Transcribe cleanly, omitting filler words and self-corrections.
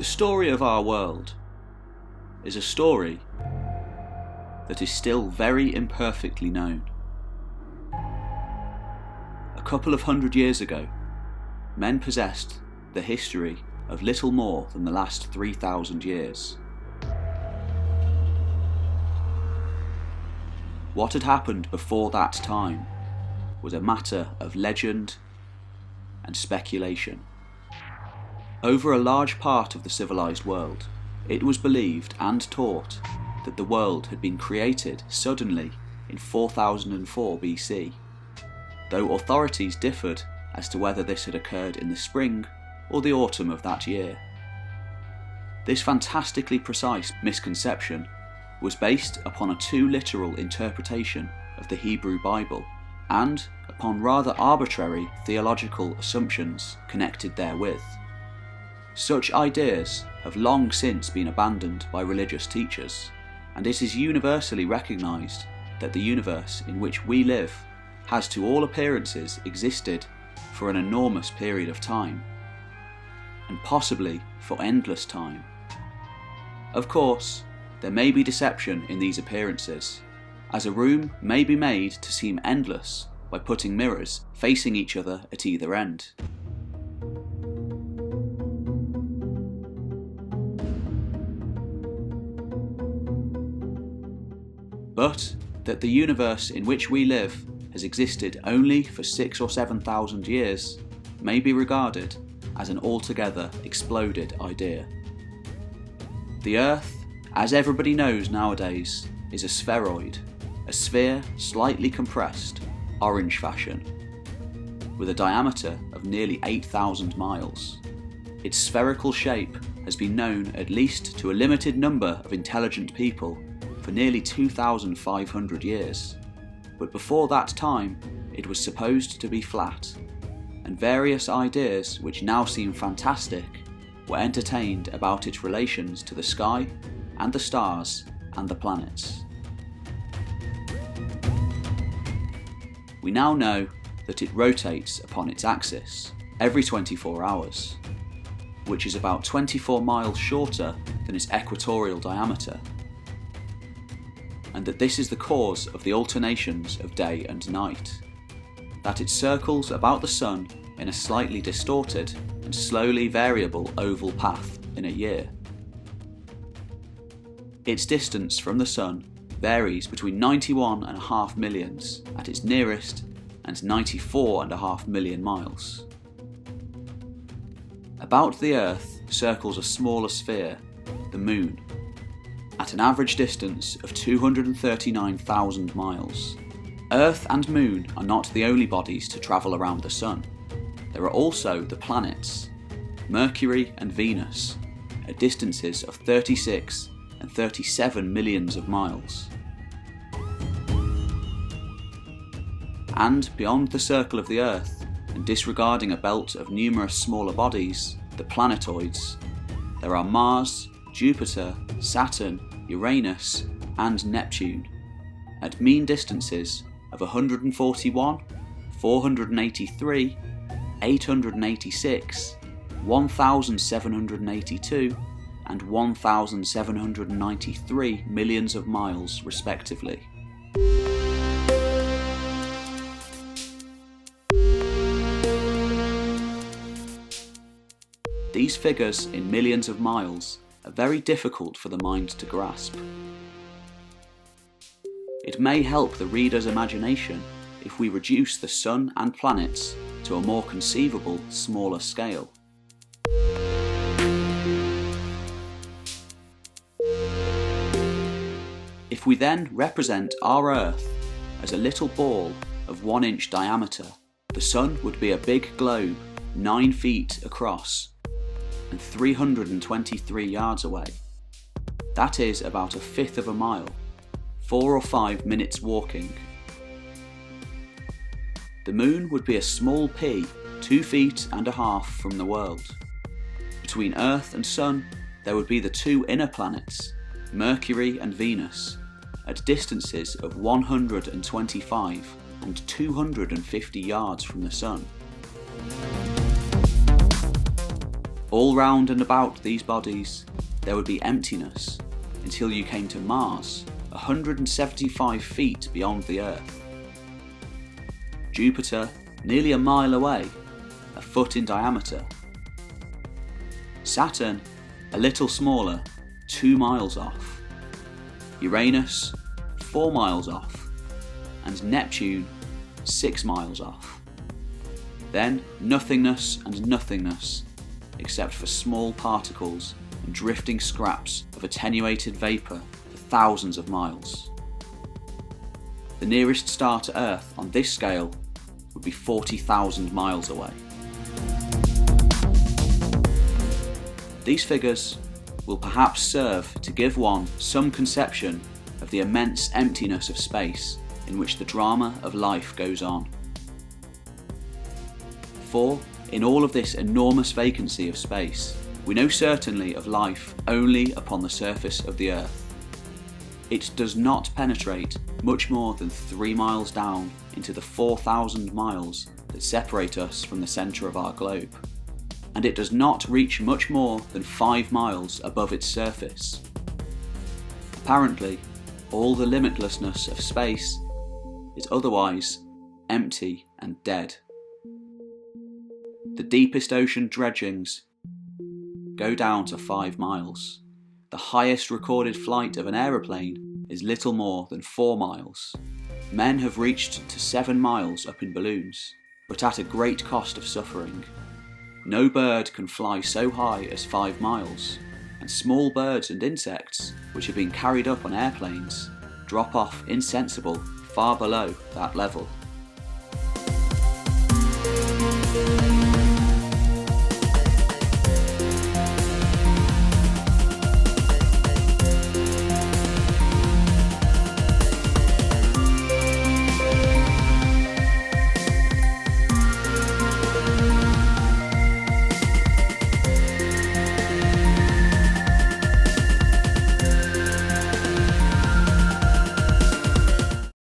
The story of our world is a story that is still very imperfectly known. A couple of hundred years ago, men possessed the history of little more than the last 3,000 years. What had happened before that time was a matter of legend and speculation. Over a large part of the civilized world, it was believed and taught that the world had been created suddenly in 4004 BC, though authorities differed as to whether this had occurred in the spring or the autumn of that year. This fantastically precise misconception was based upon a too literal interpretation of the Hebrew Bible and upon rather arbitrary theological assumptions connected therewith. Such ideas have long since been abandoned by religious teachers, and it is universally recognised that the universe in which we live has to all appearances existed for an enormous period of time, and possibly for endless time. Of course, there may be deception in these appearances, as a room may be made to seem endless by putting mirrors facing each other at either end. But that the universe in which we live has existed only for 6,000 or 7,000 years may be regarded as an altogether exploded idea. The Earth, as everybody knows nowadays, is a spheroid, a sphere slightly compressed, orange fashion, with a diameter of nearly 8,000 miles. Its spherical shape has been known at least to a limited number of intelligent people for nearly 2,500 years, but before that time it was supposed to be flat, and various ideas which now seem fantastic were entertained about its relations to the sky and the stars and the planets. We now know that it rotates upon its axis every 24 hours, which is about 24 miles shorter than its equatorial diameter, and that this is the cause of the alternations of day and night, that it circles about the Sun in a slightly distorted and slowly variable oval path in a year. Its distance from the Sun varies between 91.5 million at its nearest and 94.5 million miles. About the Earth circles a smaller sphere, the Moon, at an average distance of 239,000 miles. Earth and Moon are not the only bodies to travel around the Sun. There are also the planets, Mercury and Venus, at distances of 36 and 37 millions of miles. And beyond the circle of the Earth, and disregarding a belt of numerous smaller bodies, the planetoids, there are Mars, Jupiter, Saturn, Uranus and Neptune, at mean distances of 141, 483, 886, 1,782 and 1,793 millions of miles respectively. These figures in millions of miles are very difficult for the mind to grasp. It may help the reader's imagination if we reduce the Sun and planets to a more conceivable, smaller scale. If we then represent our Earth as a little ball of 1 inch diameter, the Sun would be a big globe 9 feet across and 323 yards away. That is about 1/5 of a mile, 4 or 5 minutes walking. The Moon would be a small pea 2.5 feet from the world. Between Earth and Sun there would be the 2 inner planets, Mercury and Venus, at distances of 125 and 250 yards from the Sun. All round and about these bodies there would be emptiness until you came to Mars, 175 feet beyond the Earth. Jupiter, nearly a mile away, a foot in diameter. Saturn, a little smaller, 2 miles off. Uranus, 4 miles off. And Neptune, 6 miles off. Then nothingness and nothingness, except for small particles and drifting scraps of attenuated vapour for thousands of miles. The nearest star to Earth on this scale would be 40,000 miles away. These figures will perhaps serve to give one some conception of the immense emptiness of space in which the drama of life goes on. For, in all of this enormous vacancy of space, we know certainly of life only upon the surface of the Earth. It does not penetrate much more than 3 miles down into the 4,000 miles that separate us from the centre of our globe, and it does not reach much more than 5 miles above its surface. Apparently, all the limitlessness of space is otherwise empty and dead. The deepest ocean dredgings go down to 5 miles. The highest recorded flight of an aeroplane is little more than 4 miles. Men have reached to 7 miles up in balloons, but at a great cost of suffering. No bird can fly so high as 5 miles, and small birds and insects, which have been carried up on airplanes, drop off insensible far below that level.